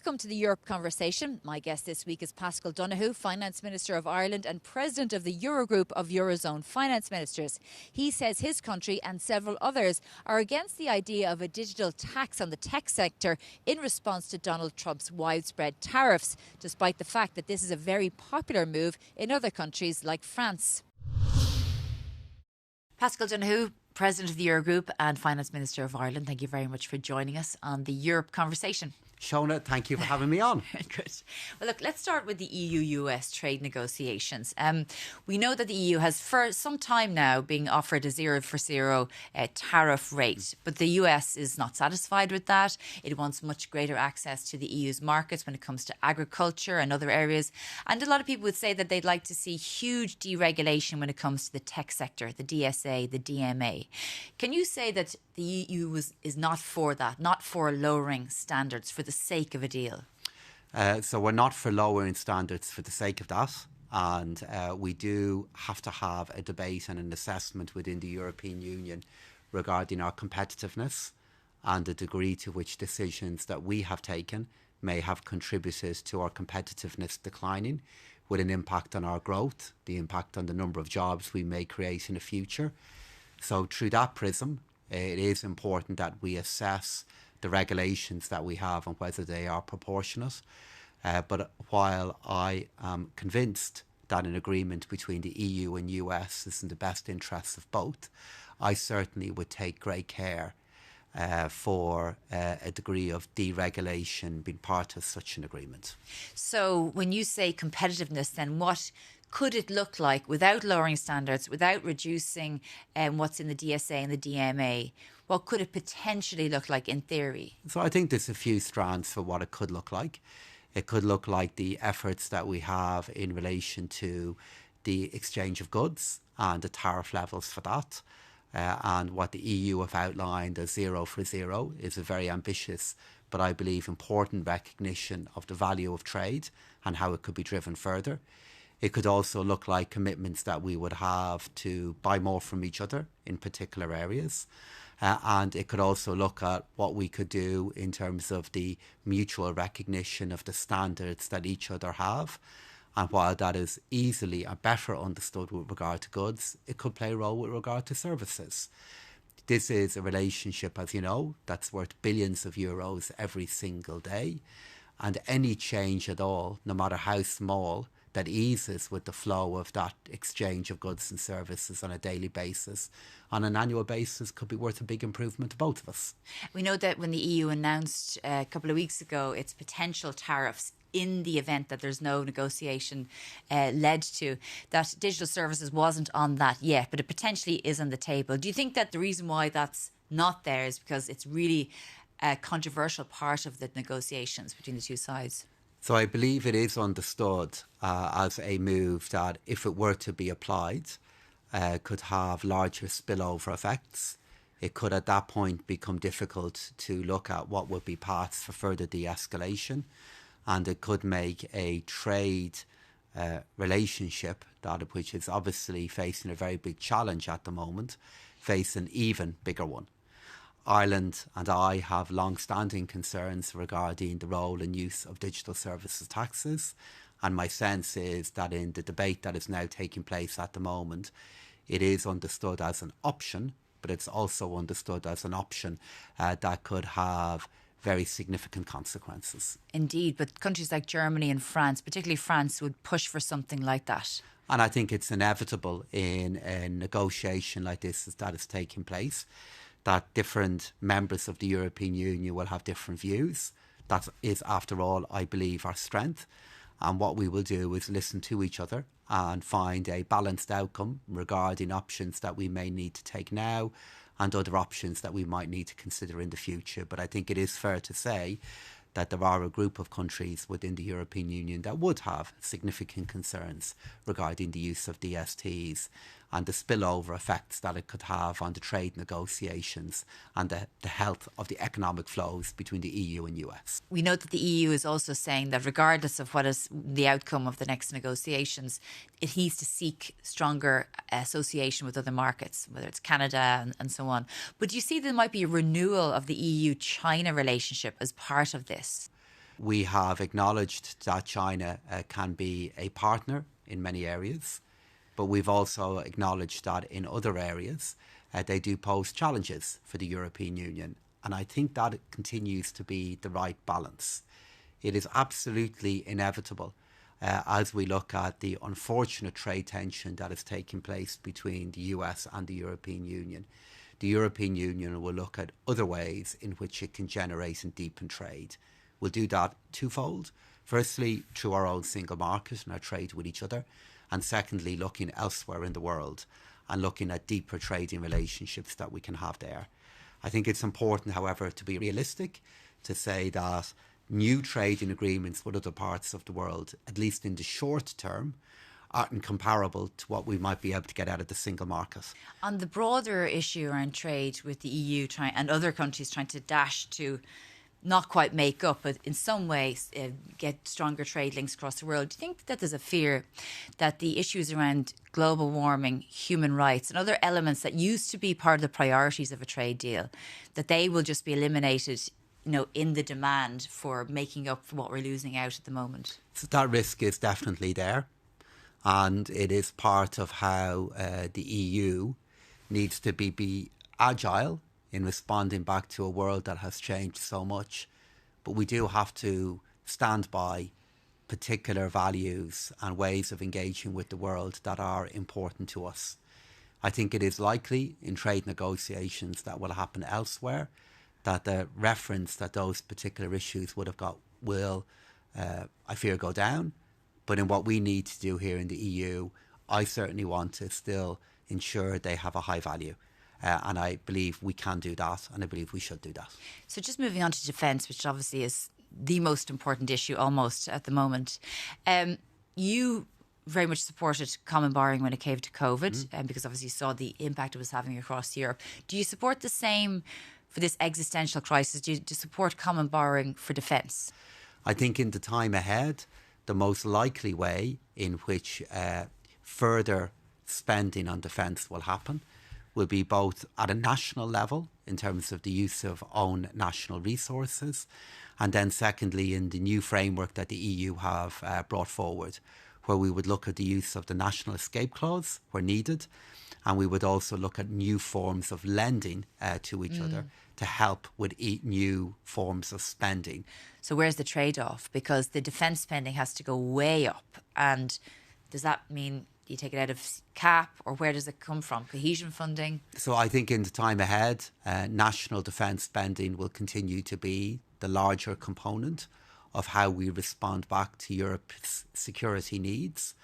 Welcome to the Europe Conversation. My guest this week is Paschal Donohoe, Finance Minister of Ireland and President of the Eurogroup of Eurozone Finance Ministers. He says his country and several others are against the idea of a digital tax on the tech sector in response to Donald Trump's widespread tariffs, despite the fact that this is a very popular move in other countries like France. Paschal Donohoe, President of the Eurogroup and Finance Minister of Ireland, thank you very much for joining us on the Europe Conversation. Shona, thank you for having me on. Good. Well, look, let's start with the EU-US trade negotiations. We know that the EU has for some time now been offered a zero for zero tariff rate, but the US is not satisfied with that. It wants much greater access to the EU's markets when it comes to agriculture and other areas. And a lot of people would say that they'd like to see huge deregulation when it comes to the tech sector, the DSA, the DMA. Can you say that the EU is not for that, not for lowering standards for the sake of a deal? So we're not for lowering standards for the sake of that. And we do have to have a debate and an assessment within the European Union regarding our competitiveness and the degree to which decisions that we have taken may have contributed to our competitiveness declining, with an impact on our growth, the impact on the number of jobs we may create in the future. So through that prism, it is important that we assess the regulations that we have and whether they are proportionate. But while I am convinced that an agreement between the EU and US is in the best interests of both, I certainly would take great care for a degree of deregulation being part of such an agreement. So when you say competitiveness, then what could it look like without lowering standards, without reducing what's in the DSA and the DMA? What could it potentially look like in theory? So I think there's a few strands for what it could look like. It could look like the efforts that we have in relation to the exchange of goods and the tariff levels for that. And what the EU have outlined as zero for zero is a very ambitious, but I believe important recognition of the value of trade and how it could be driven further. It could also look like commitments that we would have to buy more from each other in particular areas. And it could also look at what we could do in terms of the mutual recognition of the standards that each other have. And while that is easily and better understood with regard to goods, it could play a role with regard to services. This is a relationship, as you know, that's worth billions of euros every single day. And any change at all, no matter how small, that eases with the flow of that exchange of goods and services on a daily basis, on an annual basis, could be worth a big improvement to both of us. We know that when the EU announced a couple of weeks ago its potential tariffs in the event that there's no negotiation led to, that digital services wasn't on that yet, but it potentially is on the table. Do you think that the reason why that's not there is because it's really a controversial part of the negotiations between the two sides? So I believe it is understood as a move that, if it were to be applied, could have larger spillover effects. It could at that point become difficult to look at what would be paths for further de-escalation, and it could make a trade relationship, that of which is obviously facing a very big challenge at the moment, face an even bigger one. Ireland and I have long-standing concerns regarding the role and use of digital services taxes, and my sense is that in the debate that is now taking place at the moment, it is understood as an option, but it's also understood as an option that could have very significant consequences. Indeed, but countries like Germany and France, particularly France, would push for something like that. And I think it's inevitable in a negotiation like this that is taking place, that different members of the European Union will have different views. That is, after all, I believe, our strength. And what we will do is listen to each other and find a balanced outcome regarding options that we may need to take now and other options that we might need to consider in the future. But I think it is fair to say that there are a group of countries within the European Union that would have significant concerns regarding the use of DSTs and the spillover effects that it could have on the trade negotiations and the health of the economic flows between the EU and US. We know that the EU is also saying that regardless of what is the outcome of the next negotiations, it needs to seek stronger association with other markets, whether it's Canada and so on. But do you see there might be a renewal of the EU-China relationship as part of this? We have acknowledged that China can be a partner in many areas, but we've also acknowledged that in other areas they do pose challenges for the European Union. And I think that it continues to be the right balance. It is absolutely inevitable as we look at the unfortunate trade tension that is taking place between the US and the European Union. The European Union will look at other ways in which it can generate and deepen trade. We'll do that twofold. Firstly, through our own single market and our trade with each other. And secondly, looking elsewhere in the world and looking at deeper trading relationships that we can have there. I think it's important, however, to be realistic, to say that new trading agreements with other parts of the world, at least in the short term, aren't comparable to what we might be able to get out of the single market. On the broader issue around trade with the EU and other countries trying to dash to not quite make up, but in some ways get stronger trade links across the world, do you think that there's a fear that the issues around global warming, human rights and other elements that used to be part of the priorities of a trade deal, that they will just be eliminated, in the demand for making up for what we're losing out at the moment? So that risk is definitely there. And it is part of how the EU needs to be agile in responding back to a world that has changed so much. But we do have to stand by particular values and ways of engaging with the world that are important to us. I think it is likely in trade negotiations that will happen elsewhere, that the reference that those particular issues would have got will, I fear, go down. But in what we need to do here in the EU, I certainly want to still ensure they have a high value. And I believe we can do that, and I believe we should do that. So just moving on to defence, which obviously is the most important issue almost at the moment. You very much supported common borrowing when it came to COVID, because obviously you saw the impact it was having across Europe. Do you support the same for this existential crisis? Do you support common borrowing for defence? I think in the time ahead, the most likely way in which further spending on defence will happen will be both at a national level in terms of the use of own national resources, and then secondly in the new framework that the EU have brought forward, where we would look at the use of the national escape clause where needed, and we would also look at new forms of lending to each other to help with new forms of spending. So where's the trade-off? Because the defence spending has to go way up, and does that mean you take it out of CAP, or where does it come from? Cohesion funding? So I think in the time ahead, national defence spending will continue to be the larger component of how we respond back to Europe's security needs.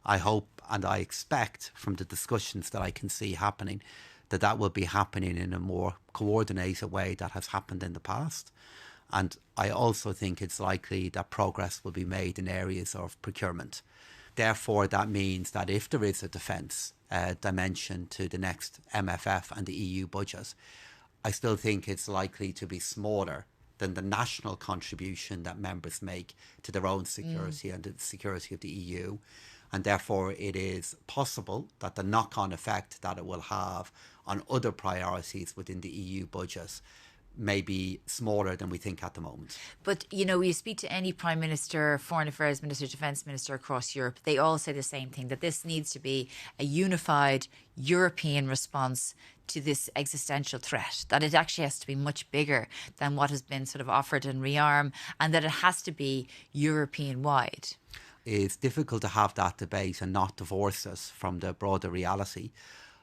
I hope and I expect from the discussions that I can see happening that will be happening in a more coordinated way that has happened in the past. And I also think it's likely that progress will be made in areas of procurement. Therefore, that means that if there is a defence dimension to the next MFF and the EU budget, I still think it's likely to be smaller than the national contribution that members make to their own security and the security of the EU. And therefore, it is possible that the knock-on effect that it will have on other priorities within the EU budget may be smaller than we think at the moment. But, you speak to any Prime Minister, Foreign Affairs Minister, Defence Minister across Europe, they all say the same thing, that this needs to be a unified European response to this existential threat, that it actually has to be much bigger than what has been sort of offered in rearm, and that it has to be European-wide. It's difficult to have that debate and not divorce us from the broader reality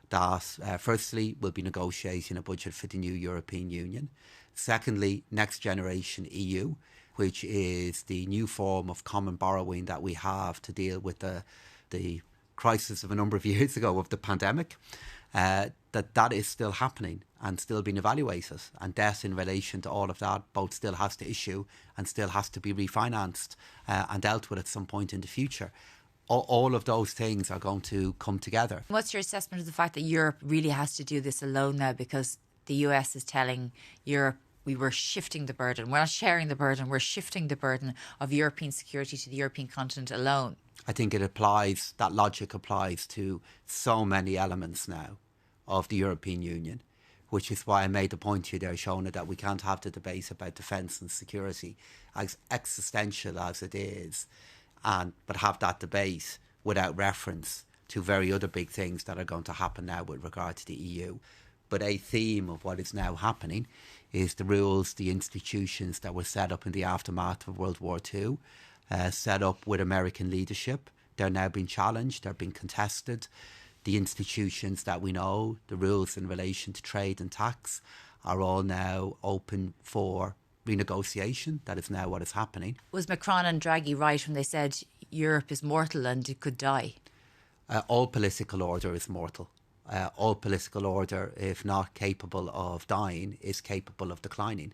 that firstly, we'll be negotiating a budget for the new European Union. Secondly, Next Generation EU, which is the new form of common borrowing that we have to deal with the crisis of a number of years ago of the pandemic, that is still happening and still being evaluated. And debt in relation to all of that both still has to issue and still has to be refinanced and dealt with at some point in the future. All of those things are going to come together. What's your assessment of the fact that Europe really has to do this alone now, because the US is telling Europe we were shifting the burden. We're not sharing the burden, we're shifting the burden of European security to the European continent alone. I think that logic applies to so many elements now of the European Union, which is why I made the point to you there, Shona, that we can't have the debate about defence and security, as existential as it is, but have that debate without reference to very other big things that are going to happen now with regard to the EU. But a theme of what is now happening is the rules, the institutions that were set up in the aftermath of World War II, set up with American leadership. They're now being challenged, they're being contested. The institutions that we know, the rules in relation to trade and tax, are all now open for renegotiation. That is now what is happening. Was Macron and Draghi right when they said Europe is mortal and it could die? All political order is mortal. All political order, if not capable of dying, is capable of declining.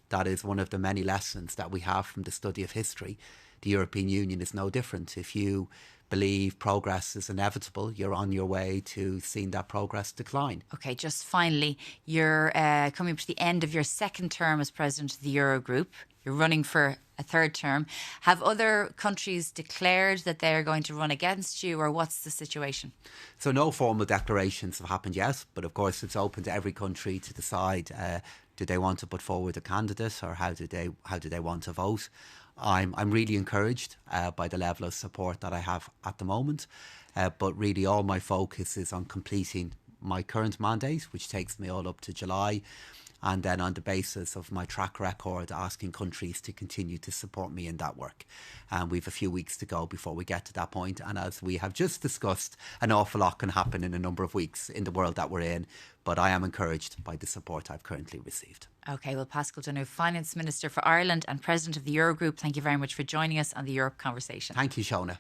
That is one of the many lessons that we have from the study of history. The European Union is no different. If you believe progress is inevitable, you're on your way to seeing that progress decline. Okay, just finally, you're coming up to the end of your second term as president of the Eurogroup. You're running for a third term. Have other countries declared that they are going to run against you, or what's the situation? So no formal declarations have happened yet, but of course it's open to every country to decide do they want to put forward a candidate, or how do they want to vote. I'm really encouraged by the level of support that I have at the moment, but really all my focus is on completing my current mandate, which takes me all up to July, and then on the basis of my track record asking countries to continue to support me in that work. And we've a few weeks to go before we get to that point, and as we have just discussed, an awful lot can happen in a number of weeks in the world that we're in, but I am encouraged by the support I've currently received. Okay, well, Paschal Donohoe, Finance Minister for Ireland and President of the Eurogroup, thank you very much for joining us on the Europe Conversation. Thank you, Shona.